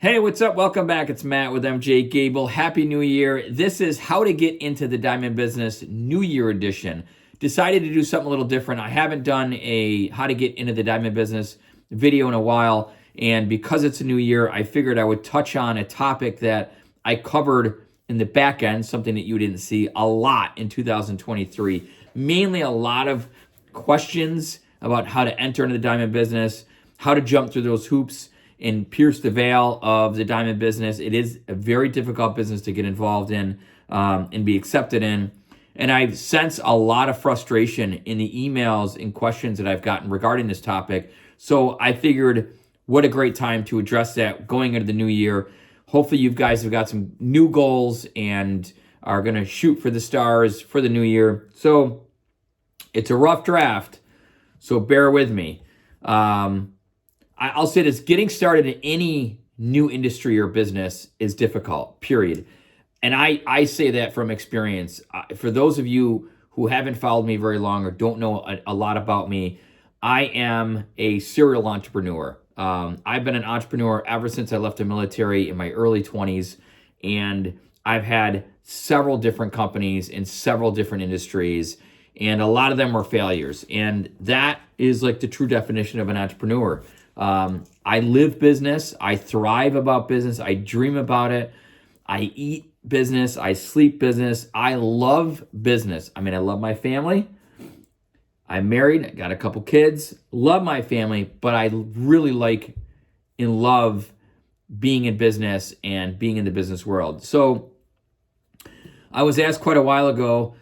Hey, what's up? Welcome back. It's Matt with MJ Gabel. Happy New Year. This is How to Get into the Diamond Business New Year edition. Decided to do something a little different. I haven't done a How to Get into the Diamond Business video in a while, and because it's a new year, I figured I would touch on a topic that I covered in the back end, something that you didn't see a lot in 2023. Mainly a lot of questions about how to enter into the diamond business, how to jump through those hoops and pierce the veil of the diamond business. It is a very difficult business to get involved in and be accepted in. And I sense a lot of frustration in the emails and questions that I've gotten regarding this topic. So I figured what a great time to address that going into the new year. Hopefully you guys have got some new goals and are going to shoot for the stars for the new year. So it's a rough draft, so bear with me. I'll say this, getting started in any new industry or business is difficult, period. And I say that from experience. For those of you who haven't followed me very long or don't know a lot about me, I am a serial entrepreneur. I've been an entrepreneur ever since I left the military in my early 20s, and I've had several different companies in several different industries, and a lot of them were failures. And that is like the true definition of an entrepreneur. I live business. I thrive about business. I dream about it. I eat business. I sleep business. I love business. I mean, I love my family. I'm married. I got a couple kids. Love my family, but I really like and love being in business and being in the business world. So I was asked quite a while ago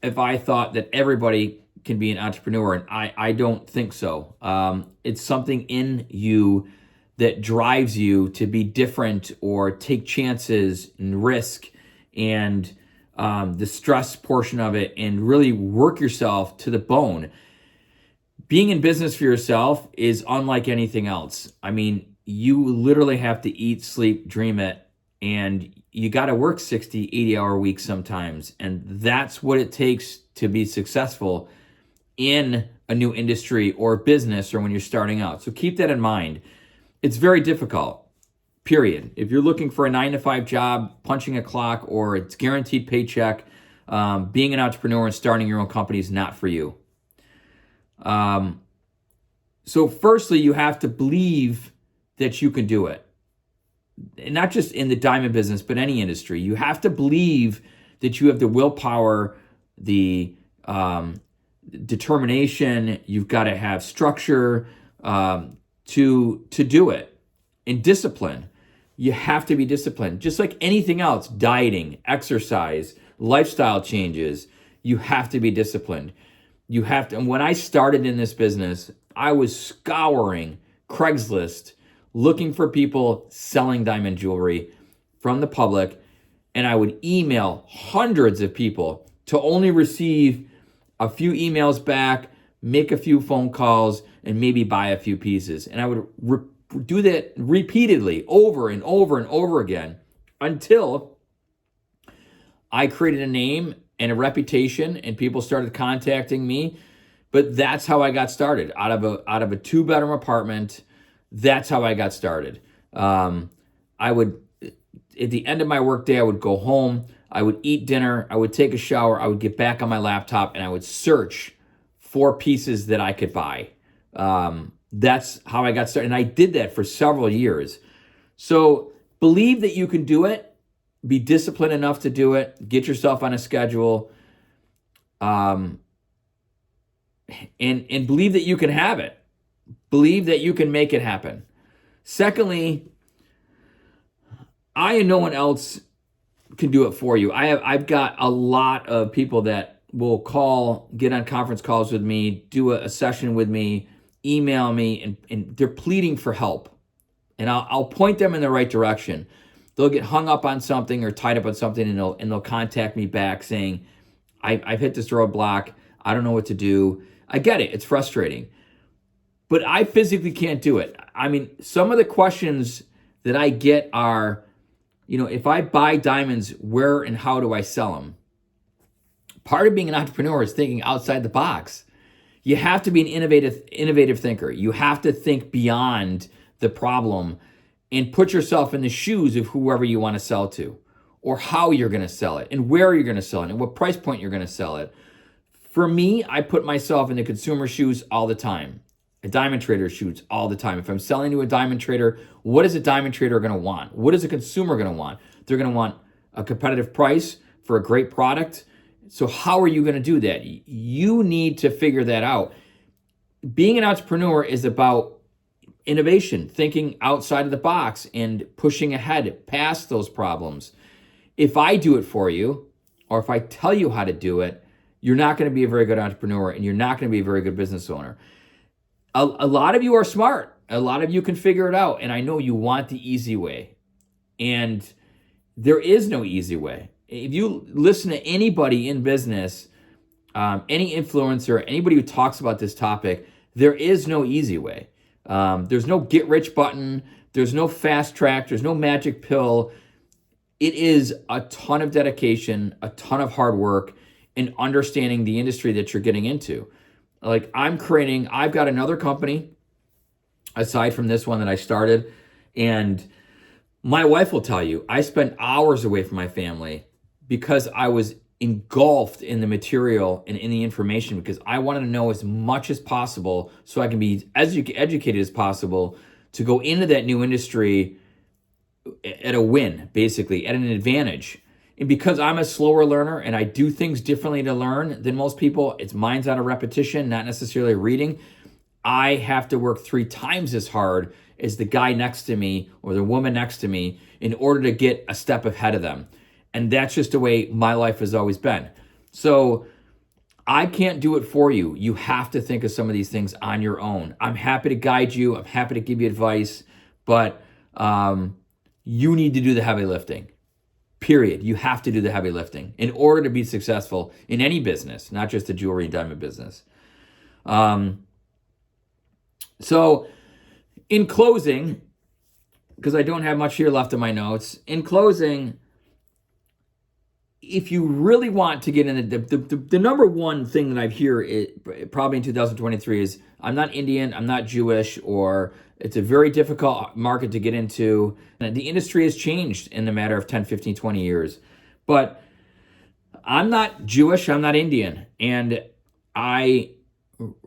if I thought that everybody can be an entrepreneur, and I don't think so. It's something in you that drives you to be different or take chances and risk and the stress portion of it and really work yourself to the bone. Being in business for yourself is unlike anything else. I mean, you literally have to eat, sleep, dream it, and you got to work 60, 80-hour weeks sometimes. And that's what it takes to be successful in a new industry or business or when you're starting out. So keep that in mind. It's very difficult, period. If you're looking for a 9-to-5 job, punching a clock, or it's guaranteed paycheck, being an entrepreneur and starting your own company is not for you. So firstly, you have to believe that you can do it. And not just in the diamond business, but any industry. You have to believe that you have the willpower, the determination. You've got to have structure to do it, and discipline. You have to be disciplined, just like anything else. Dieting, exercise, lifestyle changes. You have to be disciplined. You have to. And when I started in this business, I was scouring Craigslist, looking for people selling diamond jewelry from the public, and I would email hundreds of people to only receive a few emails back, make a few phone calls, and maybe buy a few pieces. And I would do that repeatedly over and over and over again until I created a name and a reputation and people started contacting me. But that's how I got started. Out of a 2-bedroom apartment, that's how I got started. I would, at the end of my workday, I would go home, I would eat dinner, I would take a shower, I would get back on my laptop, and I would search for pieces that I could buy. That's how I got started. And I did that for several years. So believe that you can do it. Be disciplined enough to do it. Get yourself on a schedule. And believe that you can have it. Believe that you can make it happen. Secondly, I and no one else can do it for you. I've got a lot of people that will call, get on conference calls with me, do a session with me, email me, and they're pleading for help. And I'll point them in the right direction. They'll get hung up on something or tied up on something, and they'll contact me back saying, I've hit this roadblock. I don't know what to do. I get it. It's frustrating. But I physically can't do it. I mean, some of the questions that I get are, if I buy diamonds, where and how do I sell them? Part of being an entrepreneur is thinking outside the box. You have to be an innovative thinker. You have to think beyond the problem and put yourself in the shoes of whoever you want to sell to, or how you're going to sell it, and where you're going to sell it, and what price point you're going to sell it. For me, I put myself in the consumer shoes all the time, a diamond trader's shoes all the time. If I'm selling to a diamond trader, what is a diamond trader going to want? What is a consumer going to want? They're going to want a competitive price for a great product. So how are you going to do that? You need to figure that out. Being an entrepreneur is about innovation, thinking outside of the box and pushing ahead past those problems. If I do it for you, or if I tell you how to do it, you're not going to be a very good entrepreneur, and you're not going to be a very good business owner. A lot of you are smart. A lot of you can figure it out, and I know you want the easy way. And there is no easy way. If you listen to anybody in business, any influencer, anybody who talks about this topic, there is no easy way. There's no get rich button. There's no fast track. There's no magic pill. It is a ton of dedication, a ton of hard work, and understanding the industry that you're getting into. Like I've got another company aside from this one that I started, and my wife will tell you, I spent hours away from my family because I was engulfed in the material and in the information, because I wanted to know as much as possible so I can be as educated as possible to go into that new industry at a win, basically, at an advantage. And because I'm a slower learner and I do things differently to learn than most people, it's mine's out of repetition, not necessarily reading. I have to work 3 times as hard as the guy next to me or the woman next to me in order to get a step ahead of them. And that's just the way my life has always been. So I can't do it for you. You have to think of some of these things on your own. I'm happy to guide you. I'm happy to give you advice, but you need to do the heavy lifting. Period. You have to do the heavy lifting in order to be successful in any business, not just the jewelry and diamond business. So in closing, because I don't have much here left in my notes, in closing, if you really want to get in the number one thing that I hear probably in 2023 is, I'm not Indian, I'm not Jewish, or it's a very difficult market to get into. And the industry has changed in the matter of 10, 15, 20 years. But I'm not Jewish, I'm not Indian. And I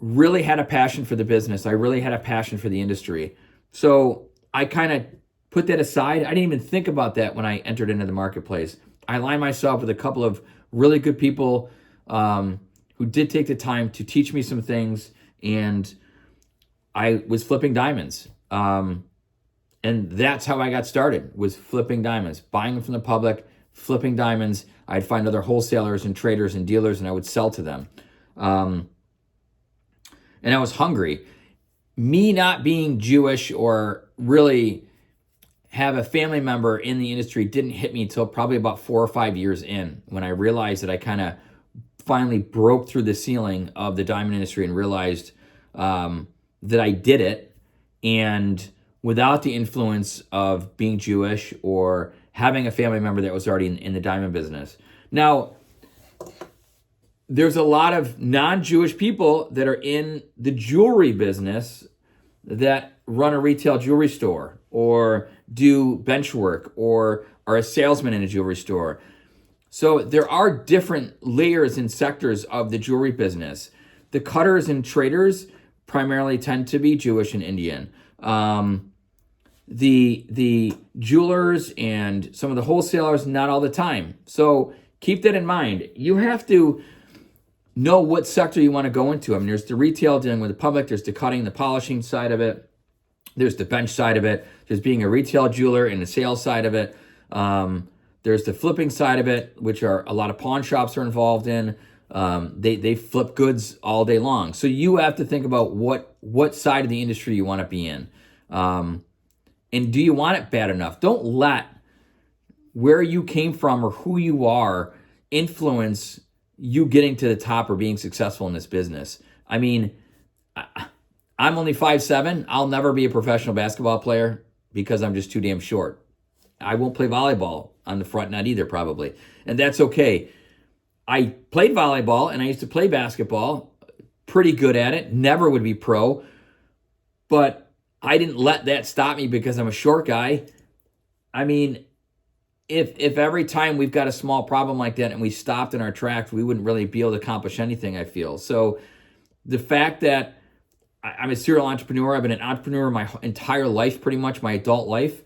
really had a passion for the business. I really had a passion for the industry. So I kind of put that aside. I didn't even think about that when I entered into the marketplace. I aligned myself with a couple of really good people who did take the time to teach me some things, and I was flipping diamonds. And that's how I got started, was flipping diamonds, buying them from the public, flipping diamonds. I'd find other wholesalers and traders and dealers, and I would sell to them. And I was hungry. Me not being Jewish or really have a family member in the industry didn't hit me until probably about 4 or 5 years in, when I realized that I kind of finally broke through the ceiling of the diamond industry and realized that I did it, and without the influence of being Jewish or having a family member that was already in the diamond business. Now, there's a lot of non-Jewish people that are in the jewelry business that run a retail jewelry store or do bench work or are a salesman in a jewelry store. So there are different layers and sectors of the jewelry business. The cutters and traders primarily tend to be Jewish and Indian. The jewelers and some of the wholesalers, not all the time. So keep that in mind. You have to know what sector you want to go into. I mean, there's the retail dealing with the public, there's the cutting, the polishing side of it, there's the bench side of it, there's being a retail jeweler and the sales side of it. There's the flipping side of it, which are a lot of pawn shops are involved in. They flip goods all day long. So you have to think about what side of the industry you want to be in. And do you want it bad enough? Don't let where you came from or who you are influence you getting to the top or being successful in this business. I mean, I'm only 5'7". I'll never be a professional basketball player because I'm just too damn short. I won't play volleyball on the front net either, probably. And that's okay. I played volleyball and I used to play basketball, pretty good at it, never would be pro, but I didn't let that stop me because I'm a short guy. I mean, if every time we've got a small problem like that and we stopped in our tracks, we wouldn't really be able to accomplish anything, I feel. So the fact that I'm a serial entrepreneur, I've been an entrepreneur my entire life, pretty much my adult life,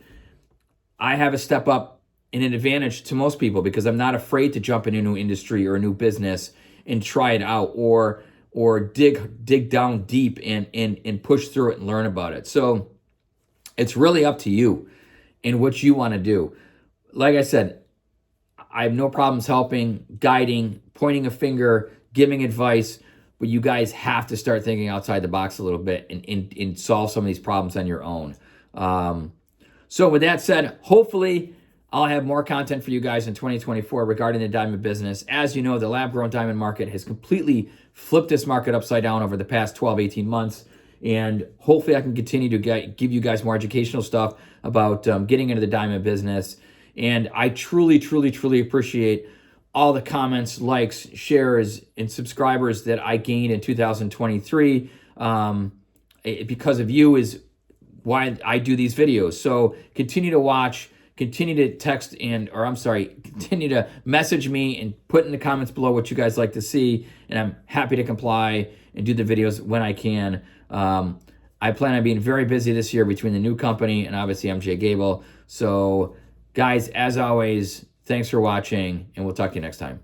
I have a step up and an advantage to most people because I'm not afraid to jump in a new industry or a new business and try it out or dig down deep and push through it and learn about it. So it's really up to you and what you want to do. Like I said, I have no problems helping, guiding, pointing a finger, giving advice, but you guys have to start thinking outside the box a little bit and solve some of these problems on your own. So with that said, hopefully I'll have more content for you guys in 2024 regarding the diamond business. As you know, the lab-grown diamond market has completely flipped this market upside down over the past 12, 18 months. And hopefully I can continue to give you guys more educational stuff about getting into the diamond business. And I truly, truly, truly appreciate all the comments, likes, shares, and subscribers that I gained in 2023. Because of you is why I do these videos. So continue to watch, continue to text continue to message me and put in the comments below what you guys like to see. And I'm happy to comply and do the videos when I can. I plan on being very busy this year between the new company and obviously MJ Gabel. So guys, as always, thanks for watching and we'll talk to you next time.